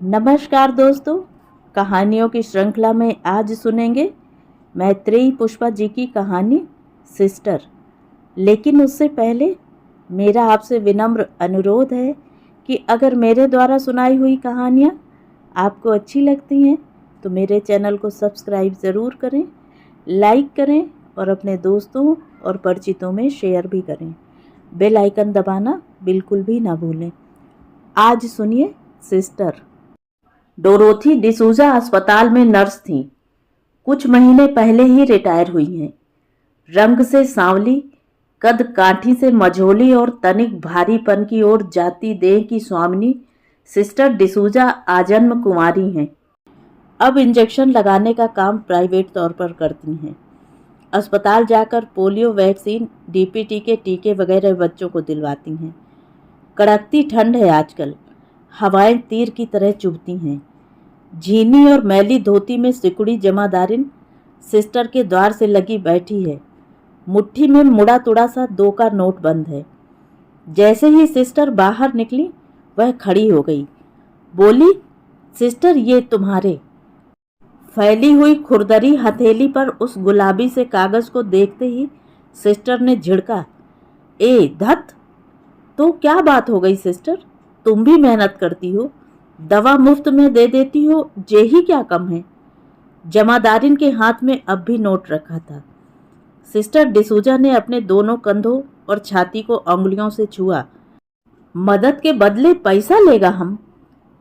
नमस्कार दोस्तों, कहानियों की श्रृंखला में आज सुनेंगे मैत्रेयी पुष्पा जी की कहानी सिस्टर। लेकिन उससे पहले मेरा आपसे विनम्र अनुरोध है कि अगर मेरे द्वारा सुनाई हुई कहानियाँ आपको अच्छी लगती हैं तो मेरे चैनल को सब्सक्राइब ज़रूर करें, लाइक करें और अपने दोस्तों और परिचितों में शेयर भी करें। बेल आइकन दबाना बिल्कुल भी ना भूलें। आज सुनिए सिस्टर। डोरोथी डिसूजा अस्पताल में नर्स थीं। कुछ महीने पहले ही रिटायर हुई हैं। रंग से सांवली, कद काठी से मझोली और तनिक भारीपन की ओर जाती देह की स्वामिनी सिस्टर डिसूजा आजन्म कुंवारी हैं। अब इंजेक्शन लगाने का काम प्राइवेट तौर पर करती हैं। अस्पताल जाकर पोलियो वैक्सीन, डीपीटी के टीके वगैरह बच्चों को दिलवाती हैं। कड़कती ठंड है आजकल, हवाएं तीर की तरह चुभती हैं। झीनी और मैली धोती में सिकुड़ी जमादारिन सिस्टर के द्वार से लगी बैठी है। मुट्ठी में मुड़ा तुड़ा सा 2 का नोट बंद है। जैसे ही सिस्टर बाहर निकली वह खड़ी हो गई। बोली, सिस्टर ये तुम्हारे। फैली हुई खुरदरी हथेली पर उस गुलाबी से कागज को देखते ही सिस्टर ने झिड़का, ए धत, तो क्या बात हो गई सिस्टर? तुम भी मेहनत करती हो, दवा मुफ्त में दे देती हो, जे ही क्या कम है। जमादारिन के हाथ में अब भी नोट रखा था। सिस्टर डिसूजा ने अपने दोनों कंधों और छाती को अंगुलियों से छुआ। मदद के बदले पैसा लेगा हम?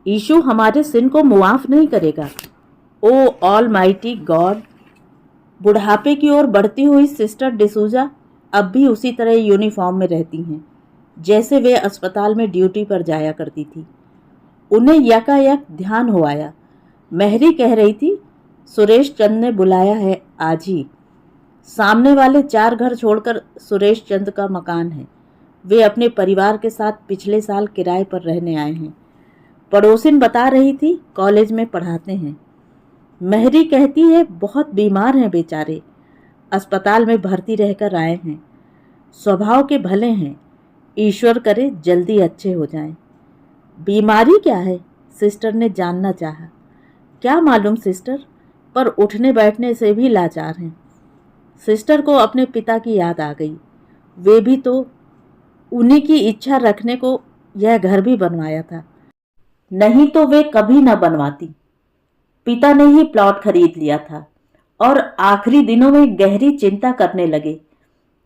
यीशु हमारे सिन को मुआफ नहीं करेगा। ओ ऑल माइटी गॉड। बुढ़ापे की ओर बढ़ती हुई सिस्टर डिसूजा अब भी उसी तरह यूनिफॉर्म में रहती हैं जैसे वे अस्पताल में ड्यूटी पर जाया करती थी। उन्हें यकायक ध्यान हो आया। महरी कह रही थी, सुरेश चंद ने बुलाया है आज ही। सामने वाले 4 घर छोड़कर सुरेश चंद का मकान है। वे अपने परिवार के साथ पिछले साल किराए पर रहने आए हैं। पड़ोसिन बता रही थी, कॉलेज में पढ़ाते हैं। महरी कहती है, बहुत बीमार हैं बेचारे, अस्पताल में भर्ती रहकर आए हैं। स्वभाव के भले हैं, ईश्वर करे जल्दी अच्छे हो जाएं। बीमारी क्या है? सिस्टर ने जानना चाहा। क्या मालूम सिस्टर, पर उठने बैठने से भी लाचार हैं। सिस्टर को अपने पिता की याद आ गई। वे भी तो उन्हीं की इच्छा रखने को यह घर भी बनवाया था, नहीं तो वे कभी न बनवाती। पिता ने ही प्लॉट खरीद लिया था और आखिरी दिनों में गहरी चिंता करने लगे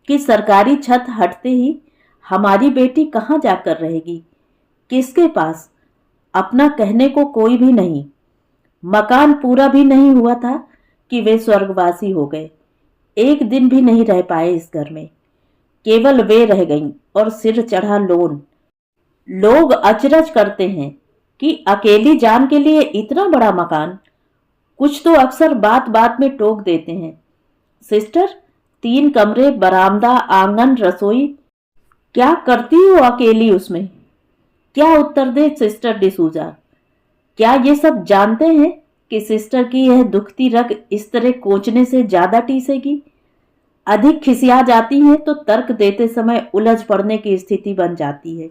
कि सरकारी छत हटते ही हमारी बेटी कहाँ जाकर रहेगी, किसके पास? अपना कहने को कोई भी नहीं। मकान पूरा भी नहीं हुआ था कि वे स्वर्गवासी हो गए। एक दिन भी नहीं रह पाए इस घर में। केवल वे रह गईं और सिर चढ़ा लोन। लोग अचरज करते हैं कि अकेली जान के लिए इतना बड़ा मकान। कुछ तो अक्सर बात बात में टोक देते हैं, सिस्टर 3 कमरे, बरामदा, आंगन, रसोई, क्या करती हो अकेली उसमें? क्या उत्तर दे सिस्टर डिसूजा? क्या ये सब जानते हैं कि सिस्टर की यह दुखती रग इस तरह कोचने से ज्यादा टीसेगी? अधिक खिसिया जाती हैं तो तर्क देते समय उलझ पड़ने की स्थिति बन जाती है।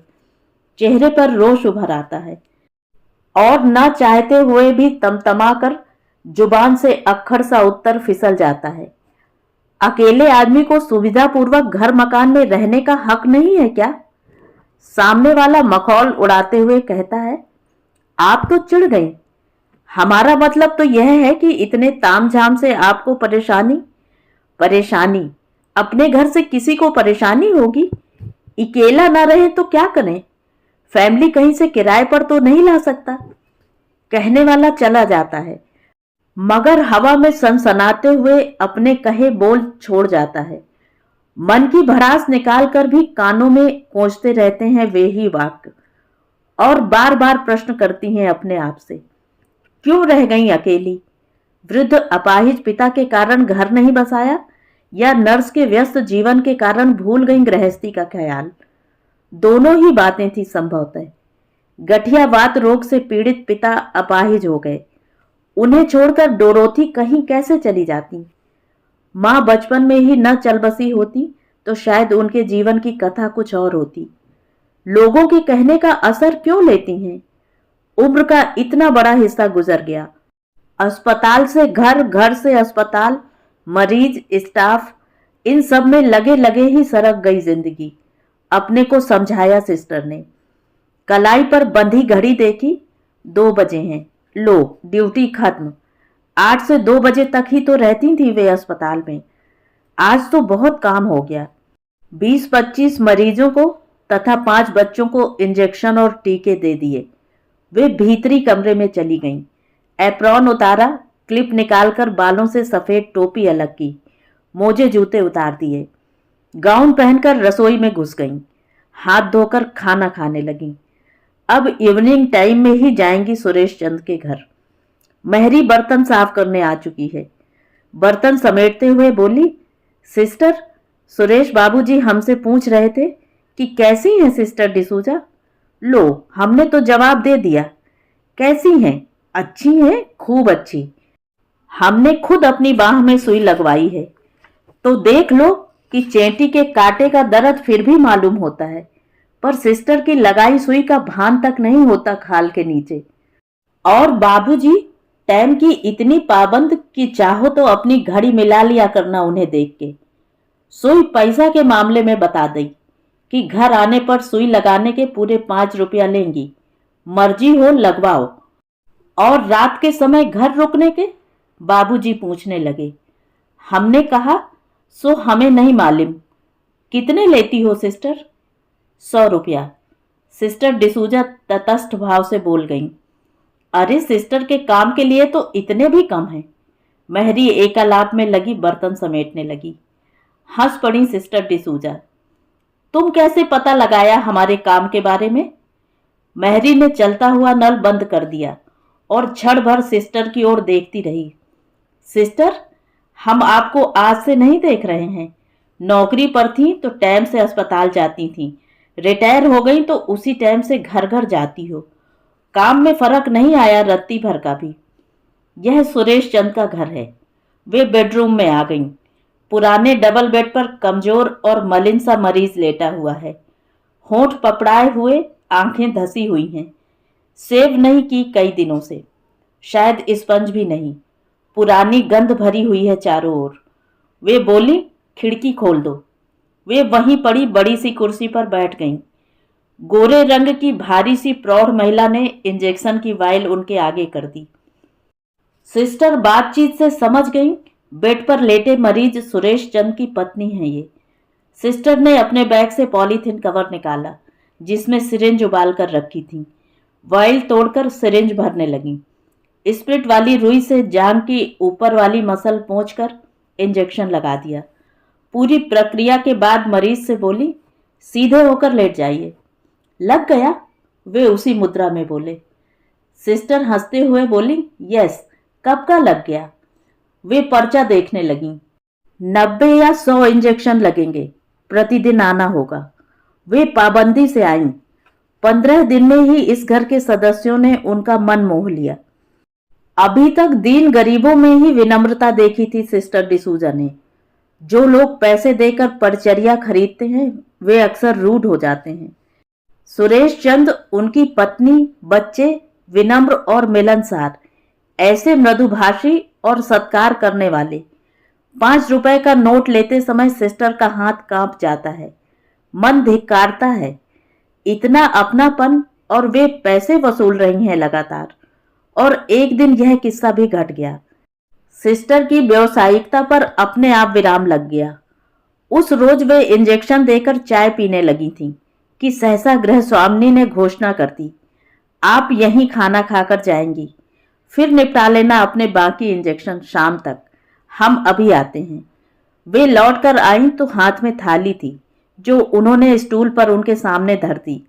चेहरे पर रोष उभर आता है और न चाहते हुए भी तमतमा कर जुबान से अक्खड़ सा उत्तर फिसल जाता है। अकेले आदमी को सुविधापूर्वक घर मकान में रहने का हक नहीं है क्या? सामने वाला मखौल उड़ाते हुए कहता है, आप तो चिढ़ गए। हमारा मतलब तो यह है कि इतने तामझाम से आपको परेशानी अपने घर से किसी को परेशानी होगी। अकेला ना रहे तो क्या करें? फैमिली कहीं से किराए पर तो नहीं ला सकता। कहने वाला चला जाता है मगर हवा में सनसनाते हुए अपने कहे बोल छोड़ जाता है। मन की भड़ास निकालकर भी कानों में कोसते रहते हैं वे ही वाक्य और बार बार प्रश्न करती हैं अपने आप से, क्यों रह गई अकेली? वृद्ध अपाहिज पिता के कारण घर नहीं बसाया या नर्स के व्यस्त जीवन के कारण भूल गई गृहस्थी का ख्याल? दोनों ही बातें थी संभवतः। गठियावात रोग से पीड़ित पिता अपाहिज हो गए। उन्हें छोड़कर डोरोथी कहीं कैसे चली जाती? माँ बचपन में ही न चल बसी होती तो शायद उनके जीवन की कथा कुछ और होती। लोगों के कहने का असर क्यों लेती हैं? उम्र का इतना बड़ा हिस्सा गुजर गया। अस्पताल से घर, घर से अस्पताल, मरीज, स्टाफ, इन सब में लगे लगे ही सरक गई जिंदगी। अपने को समझाया सिस्टर ने। कलाई पर बंधी घड़ी देखी, 2 बजे हैं। लो, ड्यूटी खत्म। 8 से 2 बजे तक ही तो रहती थी वे अस्पताल में। आज तो बहुत काम हो गया। 20-25 मरीजों को तथा 5 बच्चों को इंजेक्शन और टीके दे दिए। वे भीतरी कमरे में चली गईं। एप्रॉन उतारा, क्लिप निकालकर बालों से सफेद टोपी अलग की, मोजे जूते उतार दिए। गाउन पहनकर रसोई में घुस गईं। हाथ धोकर खाना खाने लगीं। अब इवनिंग टाइम में ही जाएंगी सुरेश चंद के घर। महरी बर्तन साफ करने आ चुकी है। बर्तन समेटते हुए बोली, सिस्टर, सुरेश बाबूजी हमसे पूछ रहे थे कि कैसी हैं सिस्टर डिसूजा। लो, हमने तो जवाब दे दिया। कैसी हैं? अच्छी हैं, खूब अच्छी। हमने खुद अपनी बाह में सुई लगवाई है, तो देख लो कि चेंटी के कांटे का दर्द फिर भी मालूम होता है, पर सिस्टर की लगाई सुई का भान तक नहीं होता खाल के नीचे। और बाबूजी टाइम की इतनी पाबंद कि चाहो तो अपनी घड़ी मिला लिया करना उन्हें देख के। सुई पैसा के मामले में बता दी कि घर आने पर सुई लगाने के पूरे 5 रुपया लेंगी, मर्जी हो लगवाओ। और रात के समय घर रुकने के? बाबूजी पूछने लगे। हमने कहा, सो हमें नहीं मालूम। कितने लेती हो सिस्टर? 100 रुपया। सिस्टर डिसूजा तटस्थ भाव से बोल गईं। अरे सिस्टर के काम के लिए तो इतने भी कम हैं। महरी एकालाप में लगी बर्तन समेटने लगी। हंस पड़ी सिस्टर डिसूजा। तुम कैसे पता लगाया हमारे काम के बारे में? महरी ने चलता हुआ नल बंद कर दिया और क्षण भर सिस्टर की ओर देखती रही। सिस्टर, हम आपको आज से नहीं देख रहे हैं। नौकरी पर थी तो टाइम से अस्पताल जाती थी, रिटायर हो गई तो उसी टाइम से घर घर जाती हो। काम में फर्क नहीं आया रत्ती भर का भी। यह सुरेश चंद का घर है। वे बेडरूम में आ गईं। पुराने डबल बेड पर कमजोर और मलिन सा मरीज लेटा हुआ है। होंठ पपड़ाए हुए, आंखें धसी हुई हैं। सेव नहीं की कई दिनों से, शायद स्पंज भी नहीं। पुरानी गंध भरी हुई है चारों ओर। वे बोली, खिड़की खोल दो। वे वहीं पड़ी बड़ी सी कुर्सी पर बैठ गईं। गोरे रंग की भारी सी प्रौढ़ महिला ने इंजेक्शन की वाइल उनके आगे कर दी। सिस्टर बातचीत से समझ गईं, बेड पर लेटे मरीज सुरेश चंद की पत्नी है ये। सिस्टर ने अपने बैग से पॉलीथीन कवर निकाला जिसमें सिरिंज उबाल कर रखी थी। वाइल तोड़कर सिरिंज भरने लगी। स्प्रिट वाली रुई से जांग की ऊपर वाली मसल पोंछकर इंजेक्शन लगा दिया। पूरी प्रक्रिया के बाद मरीज से बोली, सीधे होकर लेट जाइए। लग गया? वे उसी मुद्रा में बोले। सिस्टर हंसते हुए बोली, यस। कब का लग गया? वे पर्चा देखने लगीं। 90 या 100 इंजेक्शन लगेंगे, प्रतिदिन आना होगा। वे पाबंदी से आईं। 15 दिन में ही इस घर के सदस्यों ने उनका मन मोह लिया। अभी तक दीन गरीबों में ही विनम्रता देखी थी सिस्टर डिसूजा ने। जो लोग पैसे देकर परचर्या खरीदते हैं वे अक्सर रूड हो जाते हैं। सुरेश चंद, उनकी पत्नी, बच्चे विनम्र और मिलनसार, ऐसे मृदुभाषी और सत्कार करने वाले। 5 रुपए का नोट लेते समय सिस्टर का हाथ कांप जाता है, मन धिक्कारता है। इतना अपनापन, और वे पैसे वसूल रही हैं लगातार। और एक दिन यह किस्सा भी घट गया। सिस्टर की व्यावसायिकता पर अपने आप विराम लग गया। उस रोज वे इंजेक्शन देकर चाय पीने लगी थीं कि सहसा गृह स्वामिनी ने घोषणा कर दी, आप यहीं खाना खाकर जाएंगी, फिर निपटा लेना अपने बाकी इंजेक्शन शाम तक, हम अभी आते हैं। वे लौटकर आईं तो हाथ में थाली थी जो उन्होंने स्टूल पर उनके सामने धर दी।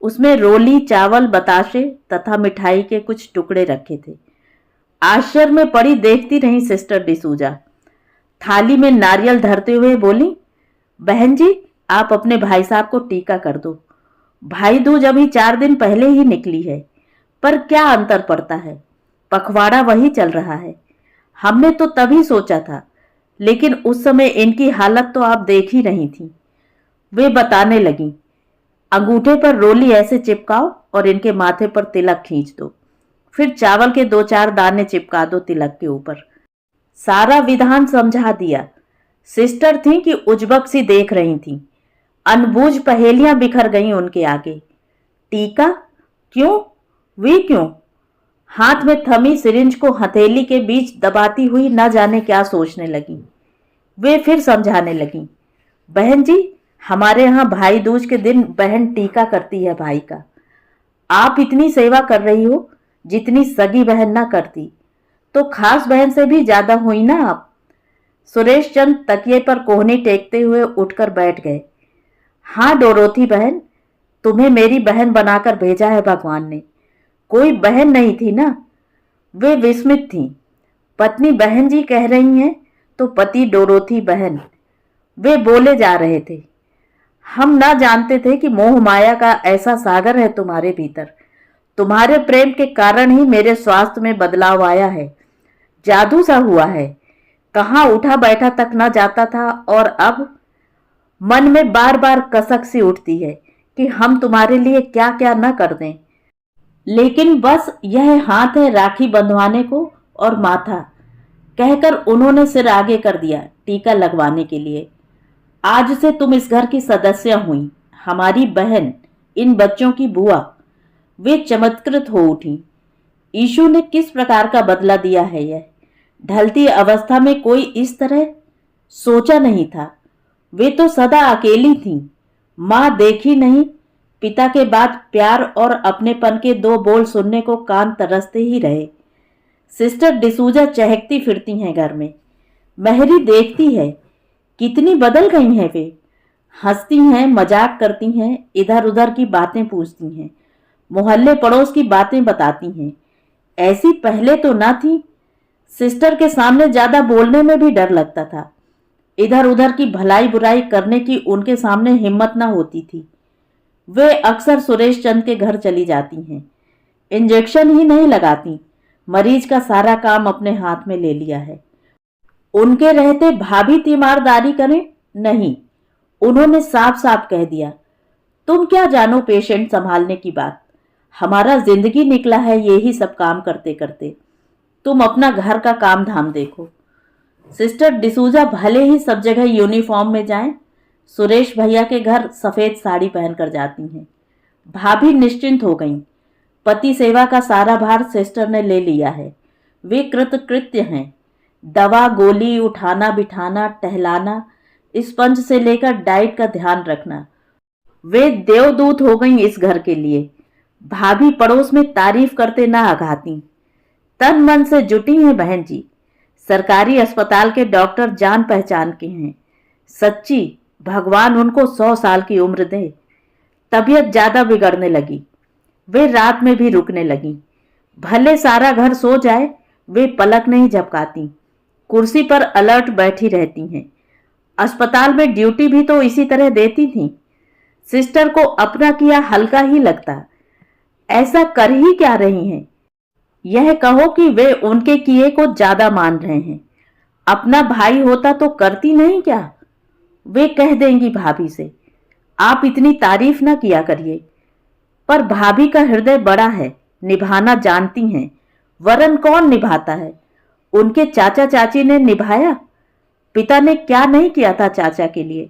उसमें रोली, चावल, बताशे तथा मिठाई के कुछ टुकड़े रखे थे। आश्चर्य में पड़ी देखती रही सिस्टर डिसूजा। थाली में नारियल धरते हुए बोली, बहन जी, आप अपने भाई साहब को टीका कर दो। भाई दूज अभी 4 दिन पहले ही निकली है, पर क्या अंतर पड़ता है, पखवाड़ा वही चल रहा है। हमने तो तभी सोचा था, लेकिन उस समय इनकी हालत तो आप देख ही रही थी। वे बताने लगी, अंगूठे पर रोली ऐसे चिपकाओ और इनके माथे पर तिलक खींच दो। फिर चावल के 2-4 दाने चिपका दो तिलक के ऊपर। सारा विधान समझा दिया। सिस्टर थी कि उजबक सी देख रही थी। अनबूझ पहेलियां बिखर गईं उनके आगे। टीका? क्यों? वे क्यों? हाथ में थमी सिरिंज को हथेली के बीच दबाती हुई न जाने क्या सोचने लगी। वे फिर समझाने लगी, बहन जी, हमारे यहाँ भाई दूज के दिन बहन टीका करती है भाई का। आप इतनी सेवा कर रही हो जितनी सगी बहन ना करती, तो खास बहन से भी ज्यादा हुई ना आप। सुरेश चंद तकिए पर कोहनी टेकते हुए उठकर बैठ गए। हाँ डोरोथी बहन, तुम्हें मेरी बहन बनाकर भेजा है भगवान ने। कोई बहन नहीं थी ना। वे विस्मित थीं। पत्नी बहन जी कह रही हैं तो पति डोरोथी बहन। वे बोले जा रहे थे, हम ना जानते थे कि मोह माया का ऐसा सागर है तुम्हारे भीतर। तुम्हारे प्रेम के कारण ही मेरे स्वास्थ्य में बदलाव आया है। जादू सा हुआ है। कहाँ उठा बैठा तक न जाता था और अब मन में बार बार कसक सी उठती है कि हम तुम्हारे लिए क्या क्या न कर दें। लेकिन बस यह हाथ है राखी बंधवाने को और माथा, कहकर उन्होंने सिर आगे कर दिया टीका लगवाने के लिए। आज से तुम इस घर की सदस्य हुई, हमारी बहन, इन बच्चों की बुआ। वे चमत्कृत हो उठी। ईशु ने किस प्रकार का बदला दिया है यह। ढलती अवस्था में कोई इस तरह सोचा नहीं था। वे तो सदा अकेली थीं। माँ देखी नहीं। पिता के बाद प्यार और अपनेपन के 2 बोल सुनने को कान तरसते ही रहे। सिस्टर डिसूजा चहकती फिरती हैं घर में। महरी देखती है कितनी बदल गई हैं वे। हंसती हैं, मजाक करती हैं, इधर उधर की बातें पूछती हैं, मोहल्ले पड़ोस की बातें बताती हैं। ऐसी पहले तो ना थी। सिस्टर के सामने ज्यादा बोलने में भी डर लगता था। इधर उधर की भलाई बुराई करने की उनके सामने हिम्मत ना होती थी। वे अक्सर सुरेश चंद के घर चली जाती हैं। इंजेक्शन ही नहीं लगाती, मरीज का सारा काम अपने हाथ में ले लिया है। उनके रहते भाभी तीमारदारी करें? नहीं, उन्होंने साफ साफ कह दिया, तुम क्या जानो पेशेंट संभालने की बात। हमारा जिंदगी निकला है यही सब काम करते करते। तुम अपना घर का काम धाम देखो। सिस्टर डिसूजा भले ही सब जगह यूनिफॉर्म में जाएं, सुरेश भैया के घर सफेद साड़ी पहनकर जाती हैं। भाभी निश्चिंत हो गईं। पति सेवा का सारा भार सिस्टर ने ले लिया है। वे कृतकृत्य हैं। दवा गोली, उठाना बिठाना, टहलाना, स्पंज से लेकर डाइट का ध्यान रखना, वे देवदूत हो गईं इस घर के लिए। भाभी पड़ोस में तारीफ करते ना आघाती। तन मन से जुटी हैं बहन जी। सरकारी अस्पताल के डॉक्टर जान पहचान के हैं। सच्ची, भगवान उनको 100 साल की उम्र दे। तबीयत ज्यादा बिगड़ने लगी। वे रात में भी रुकने लगी। भले सारा घर सो जाए, वे पलक नहीं झपकाती। कुर्सी पर अलर्ट बैठी रहती हैं। अस्पताल में ड्यूटी भी तो इसी तरह देती थीं। सिस्टर को अपना किया हल्का ही लगता। ऐसा कर ही क्या रही हैं? यह कहो कि वे उनके किए को ज्यादा मान रहे हैं। अपना भाई होता तो करती नहीं क्या? वे कह देंगी भाभी से, आप इतनी तारीफ ना किया करिए। पर भाभी का हृदय बड़ा है, निभाना जानती हैं। वरन कौन निभाता है? उनके चाचा चाची ने निभाया। पिता ने क्या नहीं किया था चाचा के लिए।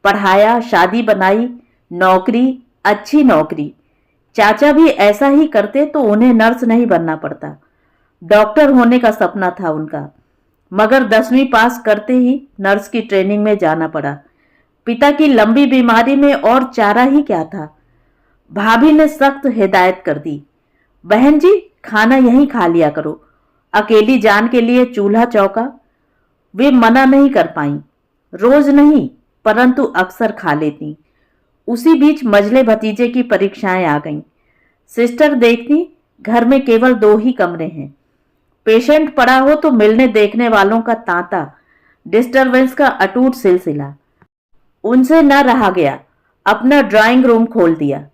पढ़ाया, शादी बनाई, नौकरी, अच्छी नौकरी। चाचा भी ऐसा ही करते तो उन्हें नर्स नहीं बनना पड़ता। डॉक्टर होने का सपना था उनका, मगर 10वीं पास करते ही नर्स की ट्रेनिंग में जाना पड़ा। पिता की लंबी बीमारी में और चारा ही क्या था। भाभी ने सख्त हिदायत कर दी, बहन जी खाना यहीं खा लिया करो। अकेली जान के लिए चूल्हा चौका। वे मना नहीं कर पाईं। रोज नहीं, परंतु अक्सर खा लेती। उसी बीच मजले भतीजे की परीक्षाएं आ गईं। सिस्टर देखती घर में केवल 2 ही कमरे हैं। पेशेंट पड़ा हो तो मिलने देखने वालों का तांता, डिस्टरबेंस का अटूट सिलसिला। उनसे न रहा गया, अपना ड्राइंग रूम खोल दिया।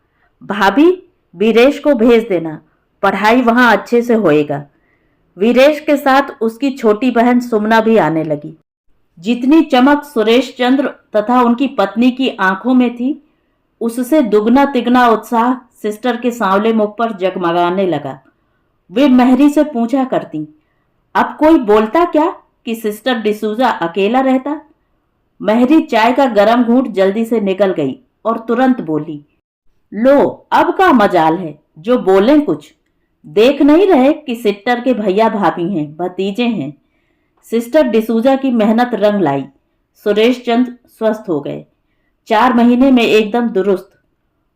भाभी, वीरेश को भेज देना, पढ़ाई वहां अच्छे से होएगा। वीरेश के साथ उसकी छोटी बहन सुमना भी आने लगी। जितनी चमक सुरेश चंद्र तथा उनकी पत्नी की आंखों में थी, उससे दुगना तिगना उत्साह सिस्टर के सांवले मुख पर जगमगाने लगा। वे मेहरी से पूछा करती, अब कोई बोलता क्या कि सिस्टर डिसूजा अकेला रहता? मेहरी चाय का गरम घूंट जल्दी से निकल गई और तुरंत बोली, लो अब का मजाल है जो बोलें कुछ। देख नहीं रहे कि सिस्टर के भैया भाभी हैं, भतीजे हैं। सिस्टर डिसूजा की मेहनत रंग लाई। सुरेश चंद स्वस्थ हो गए, 4 महीने में एकदम दुरुस्त।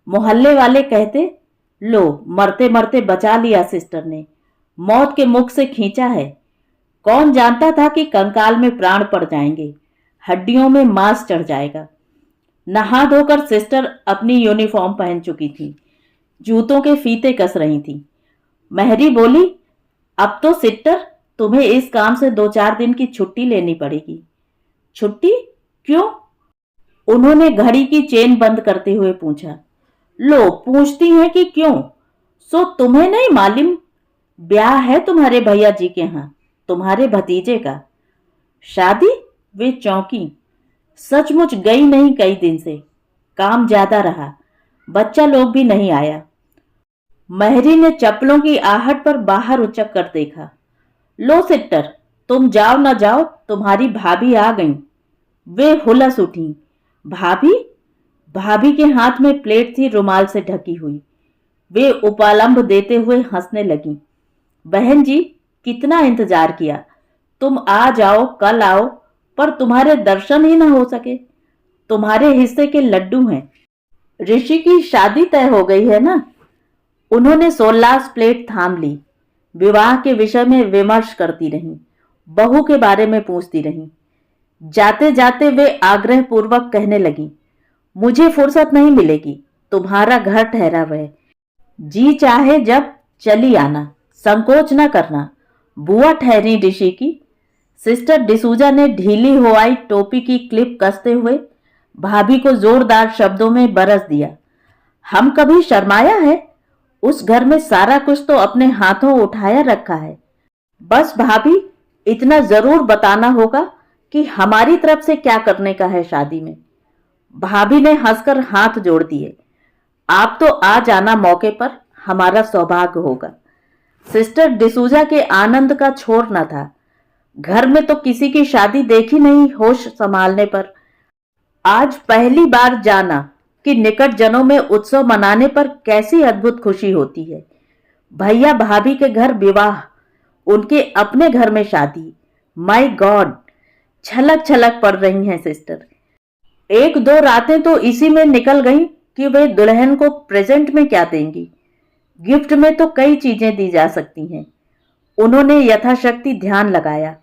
मोहल्ले वाले कहते, लो मरते मरते बचा लिया सिस्टर ने, मौत के मुख से खींचा है। कौन जानता था कि कंकाल में प्राण पड़ जाएंगे, हड्डियों में मांस चढ़ जाएगा। नहा धोकर सिस्टर अपनी यूनिफॉर्म पहन चुकी थी, जूतों के फीते कस रही थी। मेहरी बोली, अब तो सिस्टर तुम्हें इस काम से 2-4 दिन की छुट्टी लेनी पड़ेगी। छुट्टी क्यों? उन्होंने घड़ी की चेन बंद करते हुए पूछा। लो पूछती हैं कि क्यों? सो तुम्हें नहीं मालूम? ब्याह है तुम्हारे भैया जी के यहाँ, तुम्हारे भतीजे का। शादी? वे चौंकी। सचमुच गई नहीं कई दिन से, काम ज्यादा रहा, बच्चा लोग भी नहीं आया। मेहरी ने चप्पलों की आहट पर बाहर उचक कर देखा। लो सिस्टर, तुम जाओ ना जाओ, तुम्हारी भाभी आ गईं। वे हुलस उठी। भाभी? भाभी के हाथ में प्लेट थी रुमाल से ढकी हुई। वे उपालंब देते हुए हंसने लगी। बहन जी, कितना इंतजार किया, तुम आ जाओ, कल आओ, पर तुम्हारे दर्शन ही ना हो सके। तुम्हारे हिस्से के लड्डू हैं। ऋषि की शादी तय हो गई है ना? उन्होंने सोल्लास प्लेट थाम ली। विवाह के विषय में विमर्श करती रहीं, बहू के बारे में पूछती रहीं। जाते जाते वे आग्रह पूर्वक कहने लगी, मुझे फुर्सत नहीं मिलेगी, तुम्हारा घर ठहरा हुआ है, जी चाहे जब चली आना, संकोच न करना। बुआ ठहरी ऋषि की। सिस्टर डिसूजा ने ढीली हुआई टोपी की क्लिप कसते हुए भाभी को जोरदार शब्दों में बरस दिया। हम कभी शर्माया है? उस घर में सारा कुछ तो अपने हाथों उठाया रखा है। बस भाभी, इतना जरूर बताना होगा कि हमारी तरफ से क्या करने का है शादी में। भाभी ने हंसकर हाथ जोड़ दिए। आप तो आ जाना मौके पर, हमारा सौभाग्य होगा। सिस्टर डिसूजा के आनंद का छोर न था। घर में तो किसी की शादी देखी नहीं होश संभालने पर। आज पहली बार जाना कि निकट जनों में उत्सव मनाने पर कैसी अद्भुत खुशी होती है। भैया भाभी के घर विवाह, उनके अपने घर में शादी। माय गॉड, छलक छलक पड़ रही हैं सिस्टर। 1-2 रातें तो इसी में निकल गईं कि वे दुल्हन को प्रेजेंट में क्या देंगी। गिफ्ट में तो कई चीजें दी जा सकती हैं। उन्होंने यथाशक्ति ध्यान लगाया।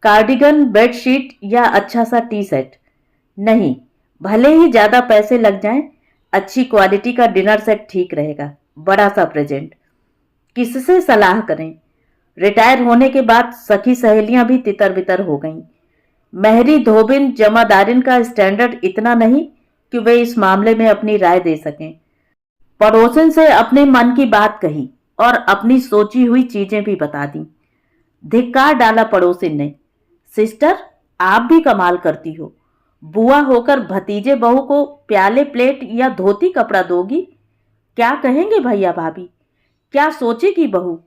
कार्डिगन, बेडशीट या अच्छा सा टी सेट नहीं, भले ही ज्यादा पैसे लग जाएं, अच्छी क्वालिटी का डिनर सेट ठीक रहेगा। बड़ा सा प्रेजेंट। किससे सलाह करें? रिटायर होने के बाद सखी सहेलियां भी तितर बितर हो गईं। मेहरी धोबिन जमादारिन का स्टैंडर्ड इतना नहीं कि वे इस मामले में अपनी राय दे सकें। पड़ोसन से अपने मन की बात कही और अपनी सोची हुई चीजें भी बता दी। धिक्कार डाला पड़ोसिन ने। सिस्टर, आप भी कमाल करती हो। बुआ होकर भतीजे बहू को प्याले प्लेट या धोती कपड़ा दोगी? क्या कहेंगे भैया भाभी? क्या सोचेगी बहू?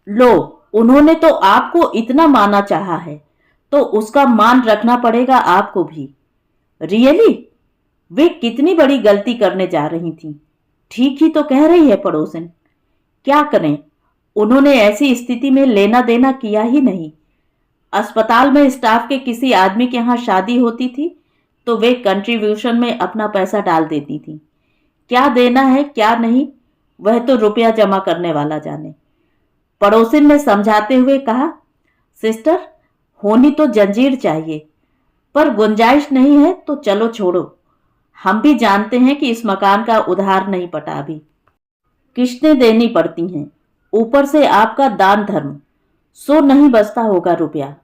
लो, उन्होंने तो आपको इतना माना चाहा है, तो उसका मान रखना पड़ेगा आपको भी। रियली? वे कितनी बड़ी गलती करने जा रही थी। ठीक ही तो कह रही है पड़ोसन। क्या करें, उन्होंने ऐसी स्थिति में लेना देना किया ही नहीं। अस्पताल में स्टाफ के किसी आदमी के यहाँ शादी होती थी तो वे कंट्रीब्यूशन में अपना पैसा डाल देती थी। क्या देना है क्या नहीं, वह तो रुपया जमा करने वाला जाने। पड़ोसिन ने समझाते हुए कहा, सिस्टर, होनी तो जंजीर चाहिए, पर गुंजाइश नहीं है तो चलो छोड़ो। हम भी जानते हैं कि इस मकान का उधार नहीं पटा अभी, किश्तें देनी पड़ती हैं, ऊपर से आपका दान धर्म, सो नहीं बचता होगा रुपया।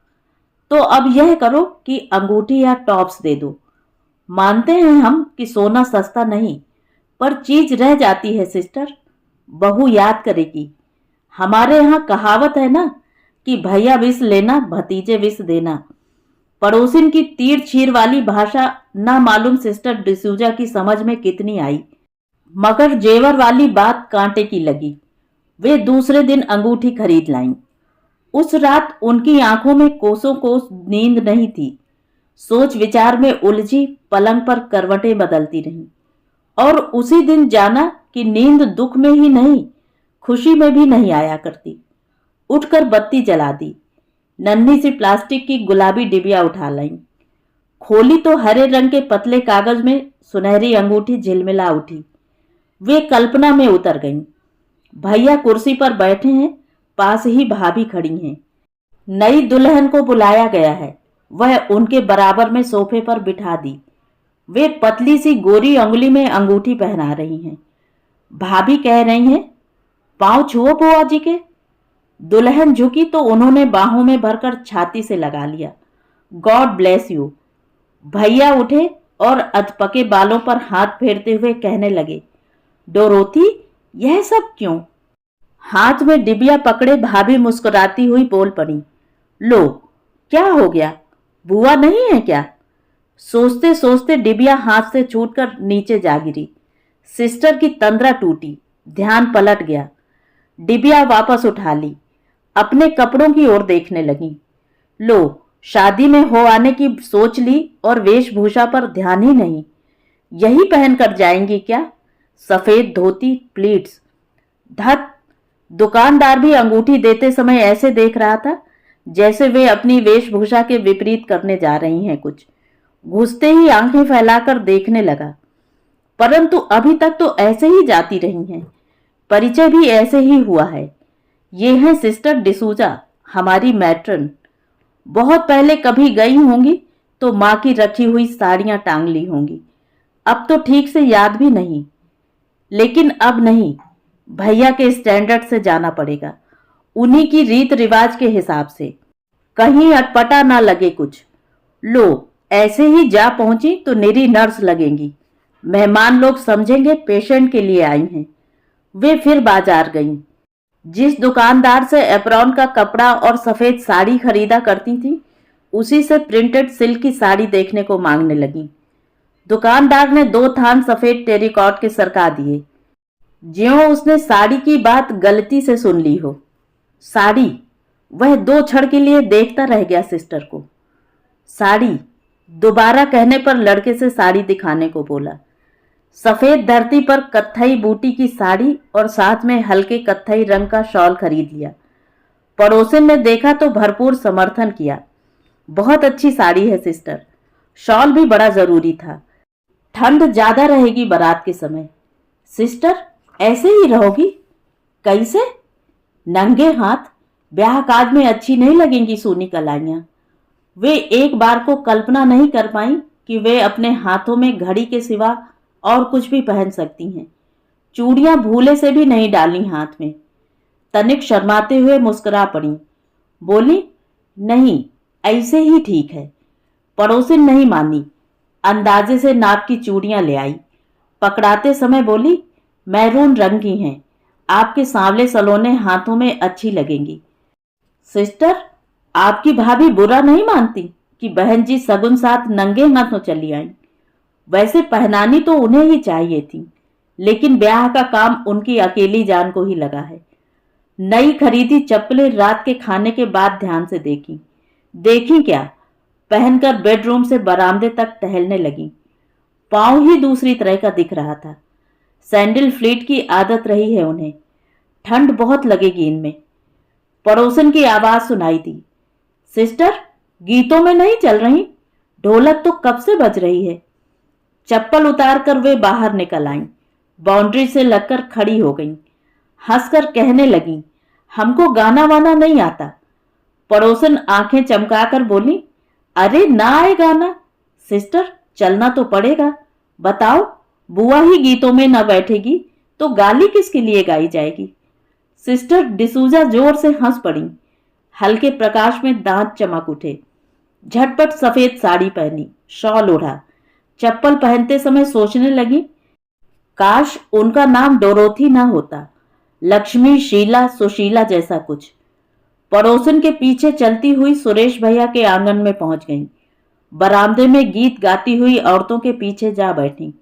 तो अब यह करो कि अंगूठी या टॉप्स दे दो। मानते हैं हम कि सोना सस्ता नहीं, पर चीज रह जाती है सिस्टर, बहू याद करेगी। हमारे यहाँ कहावत है ना कि भैया विष लेना, भतीजे विष देना। पड़ोसिन की तीर छीर वाली भाषा ना मालूम सिस्टर डिसूजा की समझ में कितनी आई। मगर जेवर वाली बात कांटे की लगी। वे दूसरे दिन अंगूठी खरीद लाईं। उस रात उनकी आंखों में कोसों कोस नींद नहीं थी। सोच विचार में उलझी पलंग पर करवटें बदलती रहीं और उसी दिन जाना कि नींद दुख में ही नहीं, खुशी में भी नहीं आया करती। उठकर बत्ती जला दी। नन्ही सी प्लास्टिक की गुलाबी डिबिया उठा लाईं। खोली तो हरे रंग के पतले कागज में सुनहरी अंगूठी झिलमिला उठी। वे कल्पना में उतर गईं। भैया कुर्सी पर बैठे हैं, पास ही भाभी खड़ी हैं। नई दुल्हन को बुलाया गया है, वह उनके बराबर में सोफे पर बिठा दी। वे पतली सी गोरी अंगुली में अंगूठी पहना रही हैं। भाभी कह रही हैं, पांव छुओ बुआ जी के। दुल्हन झुकी तो उन्होंने बाहों में भरकर छाती से लगा लिया। God bless you. भैया उठे और अधपके बालों पर हाथ फेरते हुए कहने लगे, डोरोथी, यह सब क्यों? हाथ में डिबिया पकड़े भाभी मुस्कुराती हुई बोल पड़ी, लो, क्या हो गया? बुआ नहीं है क्या? सोचते सोचते डिबिया हाथ से छूटकर नीचे जा गिरी। सिस्टर की तंद्रा टूटी, ध्यान पलट गया। डिबिया वापस उठा ली, अपने कपड़ों की ओर देखने लगी। लो, शादी में हो आने की सोच ली और वेशभूषा पर ध्यान ही नहीं। यही पहनकर जाएंगी क्या? सफेद धोती, प्लीट्स। धत, दुकानदार भी अंगूठी देते समय ऐसे देख रहा था जैसे वे अपनी वेशभूषा के विपरीत करने जा रही हैं कुछ। घुसते ही आंखें फैलाकर देखने लगा, परंतु अभी तक तो ऐसे ही जाती रही हैं। परिचय भी ऐसे ही हुआ है। ये हैं सिस्टर डिसूजा, हमारी मैट्रन। बहुत पहले कभी गई होंगी तो माँ की रखी हुई साड़ियां टांग ली होंगी। अब तो ठीक से याद भी नहीं। लेकिन अब नहीं, भैया के स्टैंडर्ड से जाना पड़ेगा, उन्हीं की रीत रिवाज के हिसाब से। कहीं अटपटा ना लगे कुछ। लो, ऐसे ही जा पहुंची तो निरी नर्स लगेंगी। मेहमान लोग समझेंगे पेशेंट के लिए आई हैं। वे फिर बाजार गईं। जिस दुकानदार से एप्रॉन का कपड़ा और सफेद साड़ी खरीदा करती थी, उसी से प्रिंटेड सिल्क की साड़ी देखने को मांगने लगी। दुकानदार ने 2 थान सफेद टेरिकॉट के सरका दिए, ज्यों उसने साड़ी की बात गलती से सुन ली हो। साड़ी, वह 2 क्षण के लिए देखता रह गया सिस्टर को। साड़ी, दोबारा कहने पर लड़के से साड़ी दिखाने को बोला। सफेद धरती पर कत्थई बूटी की साड़ी और साथ में हल्के कत्थई रंग का शॉल खरीद लिया। पड़ोसन ने देखा तो भरपूर समर्थन किया। बहुत अच्छी साड़ी है सिस्टर, शॉल भी बड़ा जरूरी था, ठंड ज्यादा रहेगी बारात के समय। सिस्टर, ऐसे ही रहोगी? कैसे? नंगे हाथ ब्याह काज में अच्छी नहीं लगेंगी सोनी कलाइयां। वे एक बार को कल्पना नहीं कर पाई कि वे अपने हाथों में घड़ी के सिवा और कुछ भी पहन सकती हैं। चूड़ियां भूले से भी नहीं डाली हाथ में। तनिक शर्माते हुए मुस्कुरा पड़ी, बोली, नहीं, ऐसे ही ठीक है। पड़ोसिन नहीं मानी, अंदाजे से नाप की चूड़ियां ले आई। पकड़ाते समय बोली, मैरून रंग की हैं, आपके सांवले सलोने हाथों में अच्छी लगेंगी। सिस्टर, आपकी भाभी बुरा नहीं मानती कि बहन जी सगुन साथ नंगे हाथों चली आई? वैसे पहनानी तो उन्हें ही चाहिए थी, लेकिन ब्याह का काम उनकी अकेली जान को ही लगा है। नई खरीदी चप्पलें रात के खाने के बाद ध्यान से देखी। देखी क्या, पहनकर बेडरूम से बरामदे तक टहलने लगी। पांव ही दूसरी तरह का दिख रहा था। सैंडल फ्लीट की आदत रही है उन्हें, ठंड बहुत लगेगी इनमें। पड़ोसन की आवाज सुनाई दी, सिस्टर, गीतों में नहीं चल रही? ढोलक तो कब से बज रही है। चप्पल उतारकर वे बाहर निकल आईं। बाउंड्री से लगकर खड़ी हो गईं। हंसकर कहने लगी, हमको गाना वाना नहीं आता। पड़ोसन आंखें चमकाकर बोली, अरे ना आए गाना? सिस्टर, चलना तो पड़ेगा। बताओ, बुआ ही गीतों में न बैठेगी तो गाली किसके लिए गाई जाएगी? सिस्टर डिसूजा जोर से हंस पड़ी। हल्के प्रकाश में दांत चमक उठे। झटपट सफेद साड़ी पहनी, शॉल ओढ़ा। चप्पल पहनते समय सोचने लगी, काश उनका नाम डोरोथी ना होता, लक्ष्मी, शीला, सुशीला जैसा कुछ। पड़ोसन के पीछे चलती हुई सुरेश भैया के आंगन में पहुंच गई। बरामदे में गीत गाती हुई औरतों के पीछे जा बैठी।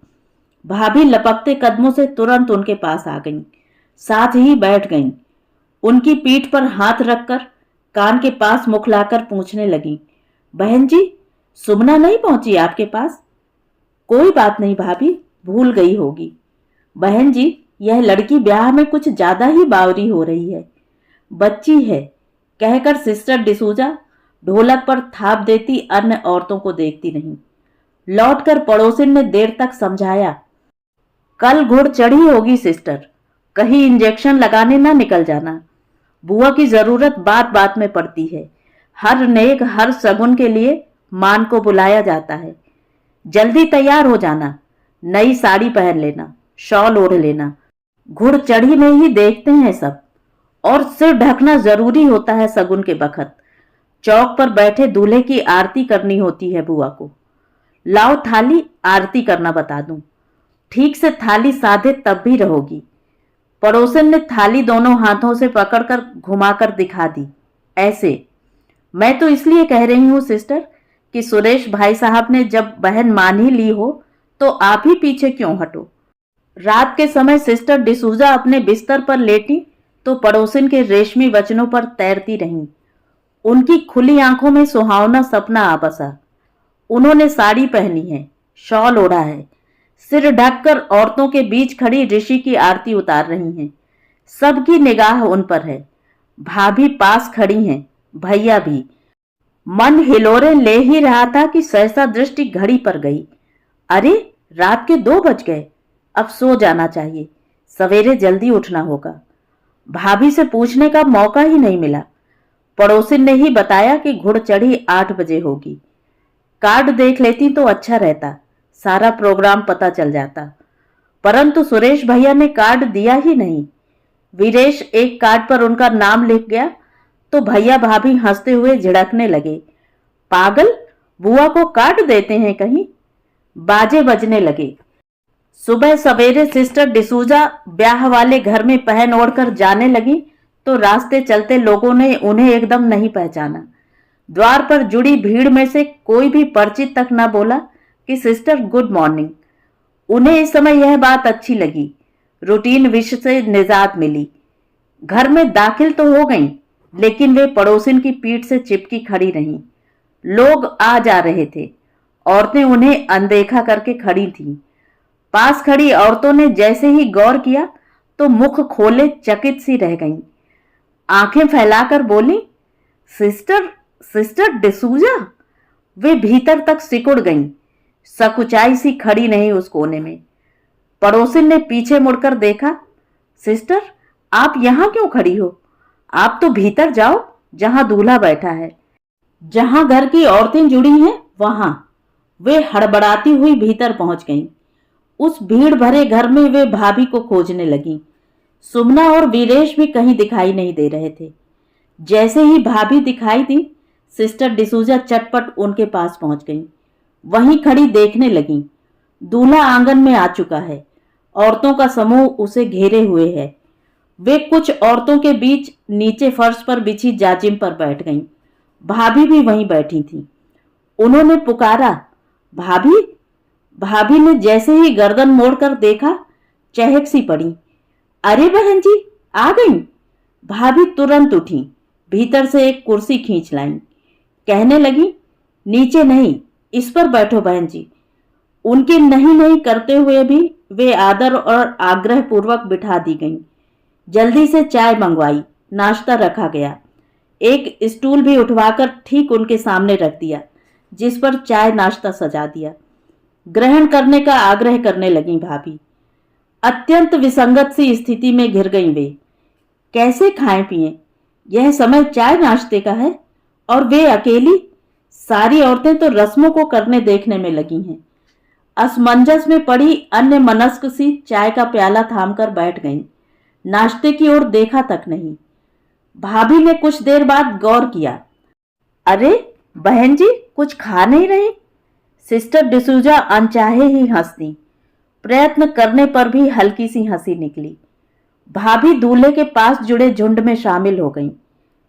भाभी लपकते कदमों से तुरंत उनके पास आ गईं, साथ ही बैठ गईं। उनकी पीठ पर हाथ रखकर कान के पास मुख लाकर पूछने लगी, बहन जी, सुमना नहीं पहुंची आपके पास? कोई बात नहीं भाभी, भूल गई होगी। बहन जी, यह लड़की ब्याह में कुछ ज्यादा ही बावरी हो रही है, बच्ची है, कहकर सिस्टर डिसूजा ढोलक पर थाप देती, अन्य औरतों को देखती नहीं। लौटकर पड़ोसिन ने देर तक समझाया, कल घुड़ चढ़ी होगी सिस्टर, कहीं इंजेक्शन लगाने ना निकल जाना। बुआ की जरूरत बात बात में पड़ती है। हर नेक हर सगुन के लिए मान को बुलाया जाता है। जल्दी तैयार हो जाना, नई साड़ी पहन लेना, शॉल ओढ़ लेना। घुड़ चढ़ी में ही देखते हैं सब, और सिर ढकना जरूरी होता है सगुन के बखत। चौक पर बैठे दूल्हे की आरती करनी होती है बुआ को। लाओ थाली, आरती करना बता दूं। ठीक से थाली साधे तब भी रहोगी। पड़ोसन ने थाली दोनों हाथों से पकड़कर घुमाकर दिखा दी, ऐसे। मैं तो इसलिए कह रही हूं सिस्टर कि सुरेश भाई साहब ने जब बहन मान ही ली हो तो आप ही पीछे क्यों हटो। रात के समय सिस्टर डिसूजा अपने बिस्तर पर लेटी तो पड़ोसिन के रेशमी वचनों पर तैरती रहीं। उनकी खुली आंखों में सुहावना सपना आ बसा। उन्होंने साड़ी पहनी है, शॉल ओढ़ा है, सिर ढककर औरतों के बीच खड़ी ऋषि की आरती उतार रही हैं। सबकी निगाह उन पर है। भाभी पास खड़ी हैं, भैया भी। मन हिलोरे ले ही रहा था कि सहसा दृष्टि घड़ी पर गई। अरे, रात के 2 बज गए, अब सो जाना चाहिए, सवेरे जल्दी उठना होगा। भाभी से पूछने का मौका ही नहीं मिला। पड़ोसिन ने ही बताया कि घुड़ चढ़ी 8 बजे होगी। कार्ड देख लेती तो अच्छा रहता, सारा प्रोग्राम पता चल जाता, परंतु सुरेश भैया ने कार्ड दिया ही नहीं। वीरेश एक कार्ड पर उनका नाम लिख गया तो भैया भाभी हंसते हुए झिड़कने लगे, पागल, बुआ को कार्ड देते हैं कहीं। बाजे बजने लगे। सुबह सवेरे सिस्टर डिसूजा ब्याह वाले घर में पहन ओढ़कर जाने लगी तो रास्ते चलते लोगों ने उन्हें एकदम नहीं पहचाना। द्वार पर जुड़ी भीड़ में से कोई भी परिचित तक न बोला कि सिस्टर गुड मॉर्निंग। उन्हें इस समय यह बात अच्छी लगी, रूटीन विष से निजात मिली। घर में दाखिल तो हो गईं, लेकिन वे पड़ोसिन की पीठ से चिपकी खड़ी रहीं। लोग आ जा रहे थे, औरतें उन्हें अनदेखा करके खड़ी थीं। पास खड़ी औरतों ने जैसे ही गौर किया तो मुख खोले चकित सी रह गईं। आंखें फैलाकर बोली, सिस्टर सिस्टर डिसूजा। वे भीतर तक सिकुड़ गईं, सकुचाई सी खड़ी नहीं उस कोने में। पड़ोसिन ने पीछे मुड़कर देखा, सिस्टर आप यहां क्यों खड़ी हो? आप तो भीतर जाओ, जहां दूल्हा बैठा है, जहां घर की औरतें जुड़ी हैं वहां। वे हड़बड़ाती हुई भीतर पहुंच गईं। उस भीड़ भरे घर में वे भाभी को खोजने लगीं। सुमना और वीरेश भी कहीं दिखाई नहीं दे रहे थे। जैसे ही भाभी दिखाई दी, सिस्टर डिसूजा चटपट उनके पास पहुंच गईं। वहीं खड़ी देखने लगीं। दूल्हा आंगन में आ चुका है, औरतों का समूह उसे घेरे हुए है। वे कुछ औरतों के बीच नीचे फर्श पर बिछी जाजिम पर बैठ गईं। भाभी भी वहीं बैठी थी। उन्होंने पुकारा, भाभी। भाभी ने जैसे ही गर्दन मोड़कर देखा, चहक सी पड़ी। अरे बहन जी, आ गईं। भाभी तुरंत उठी, भीतर से एक कुर्सी खींच लाईं। कहने लगी, नीचे नहीं, इस पर बैठो बहन जी। उनके नहीं नहीं करते हुए भी वे आदर और आग्रह पूर्वक बिठा दी गईं। जल्दी से चाय मंगवाई, नाश्ता रखा गया। एक स्टूल भी उठवाकर ठीक उनके सामने रख दिया, जिस पर चाय नाश्ता सजा दिया। ग्रहण करने का आग्रह करने लगी भाभी। अत्यंत विसंगत सी स्थिति में घिर गईं वे। कैसे खाएं पिएं? यह समय चाय नाश्ते का है और वे अकेली। सारी औरतें तो रस्मों को करने देखने में लगी हैं। असमंजस में पड़ी अन्य मनस्क सी चाय का प्याला थामकर बैठ गईं। नाश्ते की ओर देखा तक नहीं। भाभी ने कुछ देर बाद गौर किया, अरे बहन जी कुछ खा नहीं रही? सिस्टर डिसूजा अनचाहे ही हंस दी। प्रयत्न करने पर भी हल्की सी हंसी निकली। भाभी दूल्हे के पास जुड़े झुंड में शामिल हो गईं।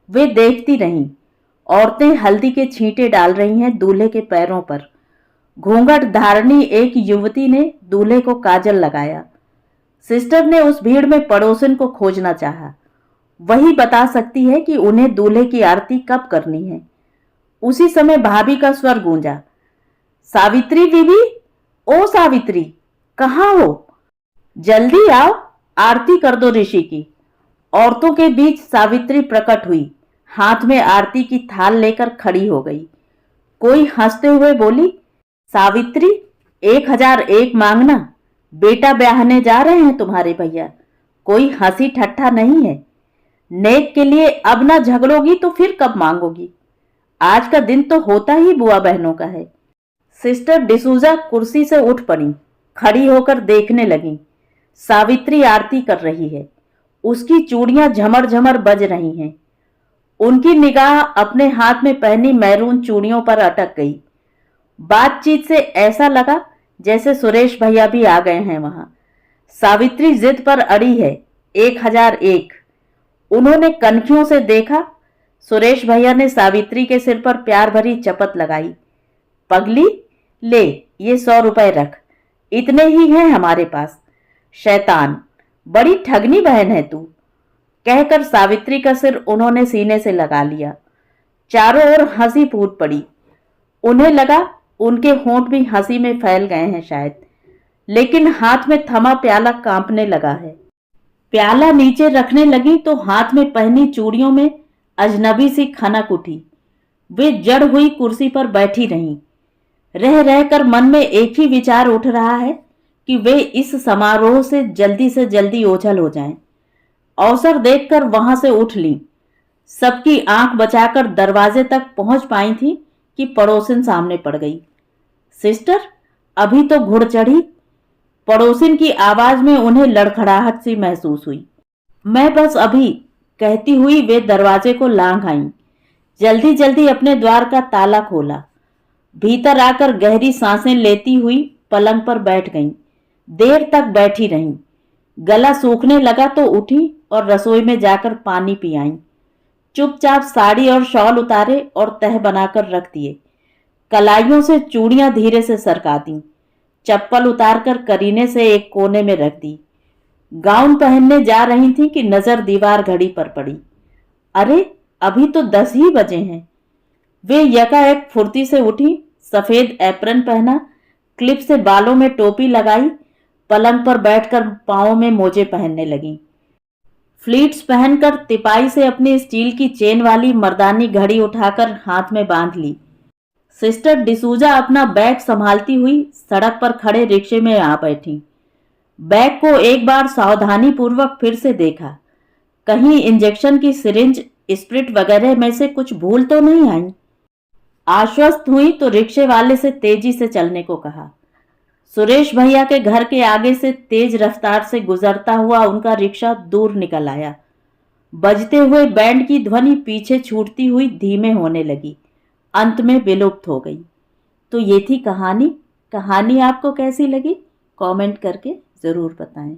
वे देखती रहीं। औरतें हल्दी के छींटे डाल रही हैं दूल्हे के पैरों पर। घूंघट धारणी एक युवती ने दूल्हे को काजल लगाया। सिस्टर ने उस भीड़ में पड़ोसन को खोजना चाहा। वही बता सकती है कि उन्हें दूल्हे की आरती कब करनी है। उसी समय भाभी का स्वर गूंजा, सावित्री बीबी, ओ सावित्री, कहाँ हो? जल्दी आओ, आरती कर दो ऋषि की। औरतों के बीच सावित्री प्रकट हुई, हाथ में आरती की थाल लेकर खड़ी हो गई। कोई हंसते हुए बोली, सावित्री 1001 मांगना, बेटा ब्याहने जा रहे हैं तुम्हारे भैया, कोई हंसी ठट्ठा नहीं है। नेक के लिए अब ना झगड़ोगी तो फिर कब मांगोगी? आज का दिन तो होता ही बुआ बहनों का है। सिस्टर डिसूजा कुर्सी से उठ पड़ी, खड़ी होकर देखने लगी। सावित्री आरती कर रही है, उसकी चूड़ियां झमर झमर बज रही हैं। उनकी निगाह अपने हाथ में पहनी मैरून चूड़ियों पर अटक गई। बातचीत से ऐसा लगा जैसे सुरेश भैया भी आ गए हैं वहां। सावित्री जिद पर अड़ी है, 1001। उन्होंने कनखियों से देखा। सुरेश भैया ने सावित्री के सिर पर प्यार भरी चपत लगाई। पगली, ले ये 100 रुपए रख, इतने ही हैं हमारे पास। शैतान, बड़ी ठगनी बहन है तू, कहकर सावित्री का सिर उन्होंने सीने से लगा लिया। चारों ओर हंसी फूट पड़ी। उन्हें लगा उनके होंठ भी हंसी में फैल गए हैं शायद, लेकिन हाथ में थमा प्याला कांपने लगा है। प्याला नीचे रखने लगी तो हाथ में पहनी चूड़ियों में अजनबी सी खनक उठी। वे जड़ हुई कुर्सी पर बैठी रहीं। रह रहकर मन में एक ही विचार उठ रहा है कि वे इस समारोह से जल्दी ओझल हो जाएं। अवसर देखकर वहां से उठ ली। सबकी आंख बचाकर दरवाजे तक पहुंच पाई थी कि पड़ोसिन सामने पड़ गई। सिस्टर, अभी तो घुड़ चढ़ी। पड़ोसिन की आवाज में उन्हें लड़खड़ाहट सी महसूस हुई। मैं बस अभी, कहती हुई वे दरवाजे को लांघ आईं। जल्दी जल्दी अपने द्वार का ताला खोला। भीतर आकर गहरी सांसें लेती हुई पलंग पर बैठ गईं। देर तक बैठी रहीं। गला सूखने लगा तो उठी और रसोई में जाकर पानी पी आईं। चुपचाप साड़ी और शॉल उतारे और तह बनाकर रख दिए। कलाइयों से चूड़ियां धीरे से सरका दी। चप्पल उतारकर करीने से एक कोने में रख दी। गाउन पहनने जा रही थी कि नजर दीवार घड़ी पर पड़ी। अरे, अभी तो 10 ही बजे हैं। वे यकाएक फुर्ती से उठी, सफेद एप्रन पहना, क्लिप से बालों में टोपी लगाई, पलंग पर बैठकर पांवों में मोजे पहनने लगी। फ्लीट्स पहनकर तिपाई से अपनी स्टील की चेन वाली मर्दानी घड़ी उठाकर हाथ में बांध ली। सिस्टर डिसूजा अपना बैग संभालती हुई सड़क पर खड़े रिक्शे में आ बैठी। बैग को एक बार सावधानी पूर्वक फिर से देखा। कहीं इंजेक्शन की सिरिंज, स्प्रिट वगैरह में से कुछ भूल तो नहीं आई। आश्वस्त हुई तो रिक्शे वाले से तेजी से चलने को कहा। सुरेश भैया के घर के आगे से तेज रफ्तार से गुजरता हुआ उनका रिक्शा दूर निकल आया। बजते हुए बैंड की ध्वनि पीछे छूटती हुई धीमे होने लगी, अंत में विलुप्त हो गई। तो ये थी कहानी। कहानी आपको कैसी लगी? कमेंट करके ज़रूर बताएं।